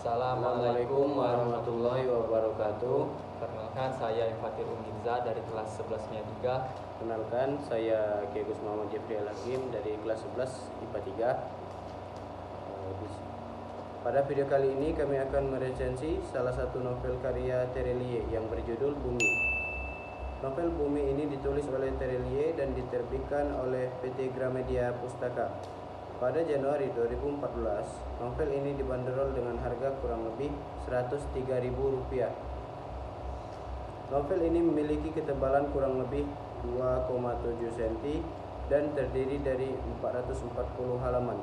Assalamualaikum warahmatullahi wabarakatuh. Perkenalkan, saya Fatir Umirza dari kelas 11 MIA 3. Kenalkan, saya Kiai Gus Muhammad Jeffrey Al-Hakim dari kelas 11 IPA 3. Pada video kali ini kami akan meresensi salah satu novel karya Terelie yang berjudul Bumi. Novel Bumi ini ditulis oleh Terelie dan diterbitkan oleh PT Gramedia Pustaka. Pada Januari 2014, novel ini dibanderol dengan harga kurang lebih Rp103.000. Novel ini memiliki ketebalan kurang lebih 2,7 cm dan terdiri dari 440 halaman.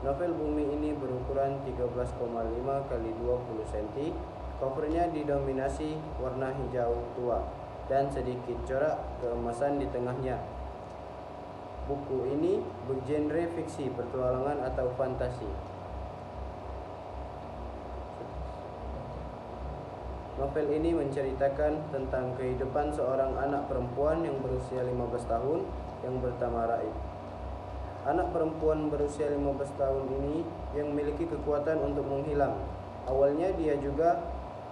Novel Bumi ini berukuran 13,5 x 20 cm. Covernya didominasi warna hijau tua dan sedikit corak keemasan di tengahnya. Buku ini bergenre fiksi, petualangan atau fantasi. Novel ini menceritakan tentang kehidupan seorang anak perempuan yang berusia 15 tahun yang bernama Raib. Anak perempuan berusia 15 tahun ini yang memiliki kekuatan untuk menghilang. Awalnya dia juga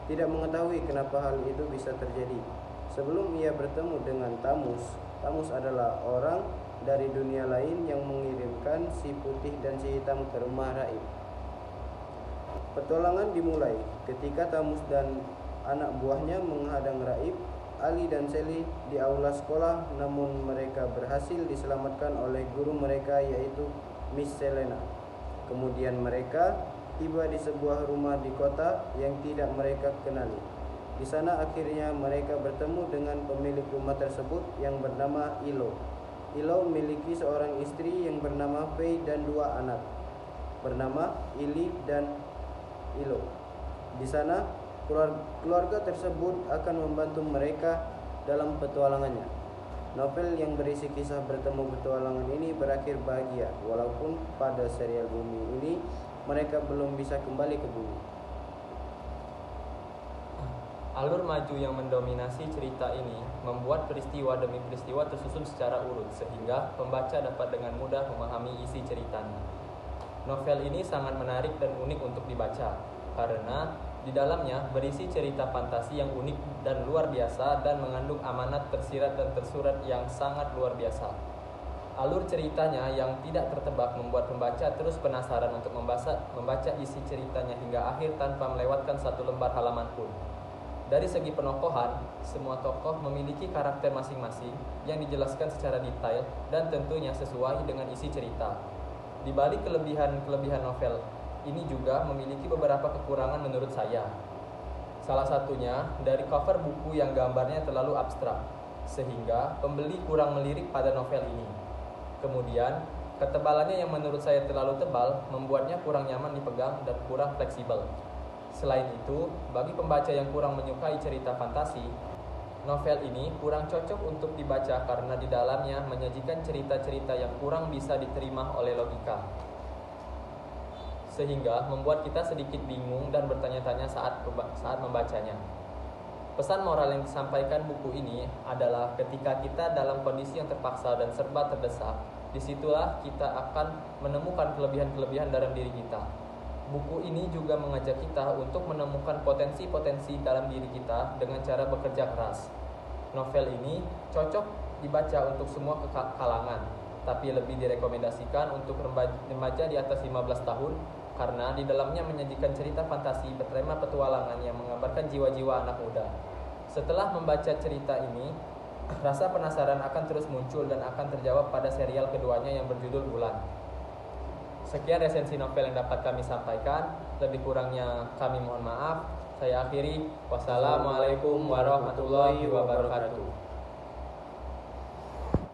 tidak mengetahui kenapa hal itu bisa terjadi. Sebelum ia bertemu dengan Tamus. Tamus adalah orang dari dunia lain yang mengirimkan si putih dan si hitam ke rumah Raib. Petualangan dimulai ketika Tamus dan anak buahnya menghadang Raib, Ali dan Sally di aula sekolah, namun mereka berhasil diselamatkan oleh guru mereka yaitu Miss Selena. Kemudian mereka tiba di sebuah rumah di kota yang tidak mereka kenali. Di sana akhirnya mereka bertemu dengan pemilik rumah tersebut yang bernama Ilo. Ilo memiliki seorang istri yang bernama Fei dan dua anak bernama Ili dan Ilo. Di sana keluarga tersebut akan membantu mereka dalam petualangannya. Novel yang berisi kisah bertemu petualangan ini berakhir bahagia, walaupun pada serial Bumi ini mereka belum bisa kembali ke bumi. Alur maju yang mendominasi cerita ini membuat peristiwa demi peristiwa tersusun secara urut sehingga pembaca dapat dengan mudah memahami isi ceritanya. Novel ini sangat menarik dan unik untuk dibaca karena di dalamnya berisi cerita fantasi yang unik dan luar biasa dan mengandung amanat tersirat dan tersurat yang sangat luar biasa. Alur ceritanya yang tidak tertebak membuat pembaca terus penasaran untuk membaca isi ceritanya hingga akhir tanpa melewatkan satu lembar halaman pun. Dari segi penokohan, semua tokoh memiliki karakter masing-masing yang dijelaskan secara detail dan tentunya sesuai dengan isi cerita. Di balik kelebihan novel ini juga memiliki beberapa kekurangan menurut saya. Salah satunya dari cover buku yang gambarnya terlalu abstrak, sehingga pembeli kurang melirik pada novel ini. Kemudian, ketebalannya yang menurut saya terlalu tebal membuatnya kurang nyaman dipegang dan kurang fleksibel. Selain itu, bagi pembaca yang kurang menyukai cerita fantasi, novel ini kurang cocok untuk dibaca karena di dalamnya menyajikan cerita-cerita yang kurang bisa diterima oleh logika, sehingga membuat kita sedikit bingung dan bertanya-tanya saat membacanya. Pesan moral yang disampaikan buku ini adalah ketika kita dalam kondisi yang terpaksa dan serba terdesak, disitulah kita akan menemukan kelebihan-kelebihan dalam diri kita. Buku ini juga mengajak kita untuk menemukan potensi-potensi dalam diri kita dengan cara bekerja keras. Novel ini cocok dibaca untuk semua kalangan, tapi lebih direkomendasikan untuk remaja di atas 15 tahun karena di dalamnya menyajikan cerita fantasi bertema petualangan yang menggambarkan jiwa-jiwa anak muda. Setelah membaca cerita ini, rasa penasaran akan terus muncul dan akan terjawab pada serial keduanya yang berjudul Bulan. Sekian resensi novel yang dapat kami sampaikan. Lebih kurangnya kami mohon maaf. Saya akhiri. Wassalamualaikum warahmatullahi wabarakatuh.